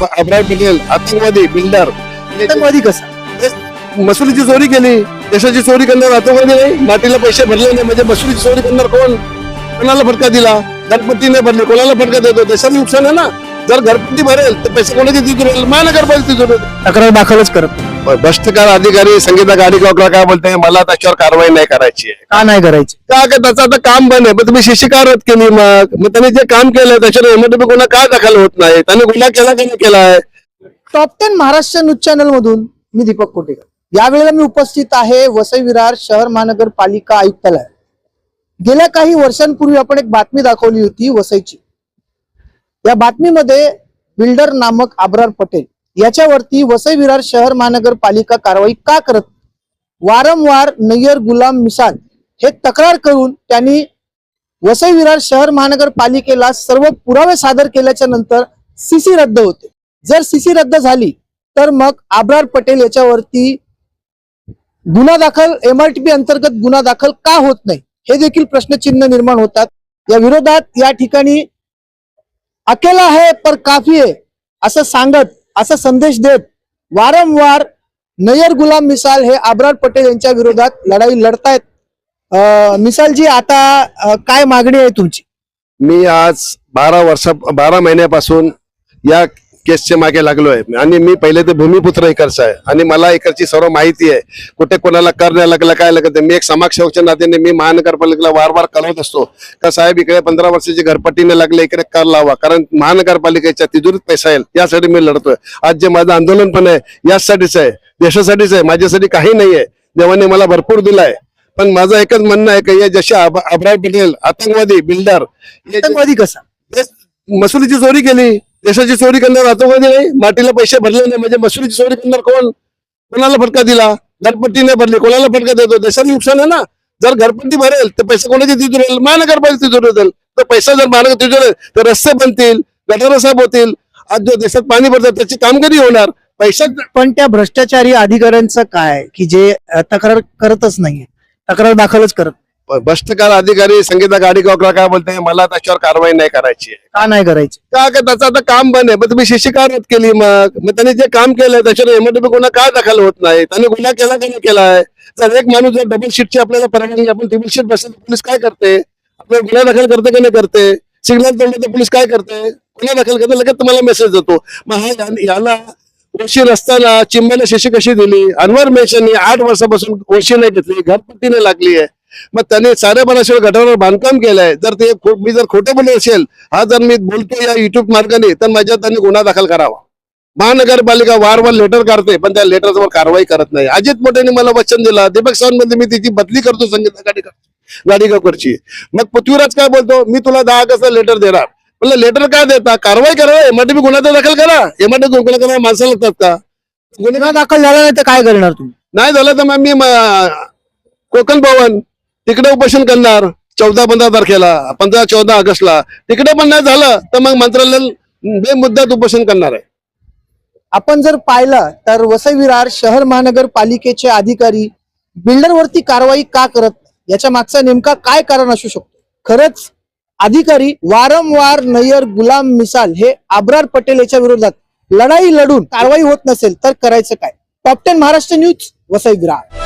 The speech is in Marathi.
अब्रार पटेल आतंकवादी बिल्डर आतंकवादी कसा? मसुरीची चोरी केली, देशाची चोरी करणार आतंकवादी नाही. मातीला पैसे भरले नाही म्हणजे मसुरीची चोरी करणार कोण? कोणाला फटका दिला? घरपट्टी नाही भरली, कोणाला फटका देतो? देशाचं नुकसान आहे ना. जर घरपट्टी भरेल तर पैसे कोणाची तिथून येईल? महानगरपालिका तिथून येईल. तक्रार दाखलच करत नाही. भ्रष्टकार अधिकारी संगीता गाडीगावकर काय बोलते, मला त्याच्यावर कारवाई नाही करायची आहे. का नाही करायची? का त्याचं आता काम बंद आहे. मग तुम्ही शिशिका रद्द केली, मग त्यांनी जे काम केलं त्याच्यावर एमआयडीपी गुन्हा का दाखल होत नाही? त्यांनी गुन्हा केला की नाही केलाय? टॉप 10 महाराष्ट्र न्यूज चॅनल मधून मी दीपक कोटेकर. यावेळेला मी उपस्थित आहे वसई विरार शहर महानगरपालिका आयुक्तालय. गेल्या काही वर्षांपूर्वी आपण एक बातमी दाखवली होती वसईची. या बातमीमध्ये बिल्डर नामक अब्रार पटेल याच्यावरती वसई विरार शहर महानगरपालिका कारवाई का करत, वारंवार नय्यर गुलाम मिसाल हे तक्रार करून त्यांनी वसई विरार शहर महानगरपालिकेला सर्व पुरावे सादर केल्याच्या नंतर सीसी रद्द होते. जर सीसी रद्द झाली तर मग अब्रार पटेल याच्यावरती गुन्हा दाखल, एमआरटीपी अंतर्गत गुन्हा दाखल का होत नाही हे देखील प्रश्नचिन्ह निर्माण होतात. या विरोधात या ठिकाणी अकेला है पर काफी है असं सांगत, असा संदेश देत वारंवार नय्यर गुलाम मिसाल हे अब्रार पटेल यांच्या विरोधात लढाई लढतायत. मिसालजी, आता काय मागणी आहे तुमची? मी आज 12 महिन्यापासून या केसच्या मागे लागलोय आणि मी पहिले ते भूमिपुत्र इकडचा आहे आणि मला इकडची सर्व माहिती आहे. कुठे कोणाला कर नाही लागलं, काय लागत. मी एक समाजसेवकच्या नात्याने मी महानगरपालिकेला वारंवार कळवत असतो का साहेब इकडे 15 वर्षाची घरपट्टीने लागले, इकडे कर लावा, कारण महानगरपालिकेच्या तिजोरीत पैसा येईल यासाठी मी लढतोय. आज जे माझं आंदोलन पण आहे यासाठीच आहे, देशासाठीच आहे, माझ्यासाठी काही नाहीये. देवाने मला भरपूर दिलाय. पण माझं एकच म्हणणं आहे की जसे अब्रार पटेल आतंकवादी बिल्डर, आतंकवादी कसा? मसुरीची चोरी केली, देशाची चोरी करणार आतंकवादी नाही. मातीला पैसे भरले नाही म्हणजे मसुरीची चोरी करणार कोण? कोणाला फटका दिला? घरपट्टी नाही भरली, कोणाला फटका देतो? देशाचं नुकसान आहे ना. जर घरपट्टी भरेल तर पैसे कोणाची तिथून येईल? महानगरपालिका तिथून येईल. तर पैसा जर महानगर तिथून येईल तर रस्ते बनतील, गटार साफ होतील. आज जो देशात पाणी भरतात त्याची कामगिरी होणार. पैसा पण त्या भ्रष्टाचारी अधिकाऱ्यांचं काय की जे तक्रार करतच नाहीये, तक्रार दाखलच करत? भ्रष्टकार अधिकारी संगीता गाडीगावकर काय बोलते, मला त्याच्यावर कारवाई नाही करायची आहे. का नाही करायची? का त्याचं आता काम बंद आहे. मग तुम्ही शिशिका रद्द केली, मग त्यांनी जे काम केलं त्याच्यावर एमआयडीपी गुन्हा का दाखल होत नाही? त्यांनी गुन्हा केला की नाही केलाय? जर एक माणूस जर डबल शीटची आपल्याला परवानगी, आपण ट्रिपल शीट बसेल तर पोलीस काय करते? आपल्याला गुन्हा दाखल करते की नाही करते? सिग्नल तोडलं तर पोलीस काय करते? गुन्हा दाखल करते, लगेच तुम्हाला मेसेज देतो. मग याला ओशी रस्त्याला चिंबेला शिशी कशी दिली? अनवर मेशननी 8 वर्षापासून ओशी नाही घेतली, घरपट्टी नाही लागली आहे. मग त्यांनी साऱ्या बनाशेवर गटारावर बांधकाम केलंय. जर ते मी जर खोटे बोलले असेल, हा जर मी बोलतो या युट्यूब मार्गाने, तर माझ्यावर त्यांनी गुन्हा दाखल करावा. महानगरपालिका वारंवार लेटर काढते पण त्या लेटरवर कारवाई करत नाही. अजित मोठेने मला वचन दिला, दीपक सावंतमध्ये मी तिची बदली करतो संगीता गाडीगावकरची. मग पृथ्वीराज काय बोलतो, मी तुला 10 ऑगस्टला लेटर देणार. म्हणलं लेटर काय देता? कारवाई करा, एमआयडीपी गुन्हा तर दाखल करा. एमआयडीपी गुन्हा करा, माणसाला लागतात का? गुन्हा दाखल झाला नाही तर काय करणार तुम्ही? नाही झालं तर मग मी कोकण भवन तिकडे उपोषण करणार 14-15 तारखेला, 15-14 ऑगस्टला. तिकडे पण नाही झालं तर मग मंत्रालय बेमुद्दत उपोषण करणार आहे. आपण जर पाहिलं तर वसई विरार शहर महानगरपालिकेचे अधिकारी बिल्डरवरती कारवाई का करत, याच्या मागचा नेमका काय कारण असू शकतो? खरंच अधिकारी वारंवार नय्यर गुलाम मिसाल हे अब्रार पटेल याच्या विरोधात लढाई लढून कारवाई होत नसेल तर करायचं काय? Top 10 Maharashtra news, Vasai Virar.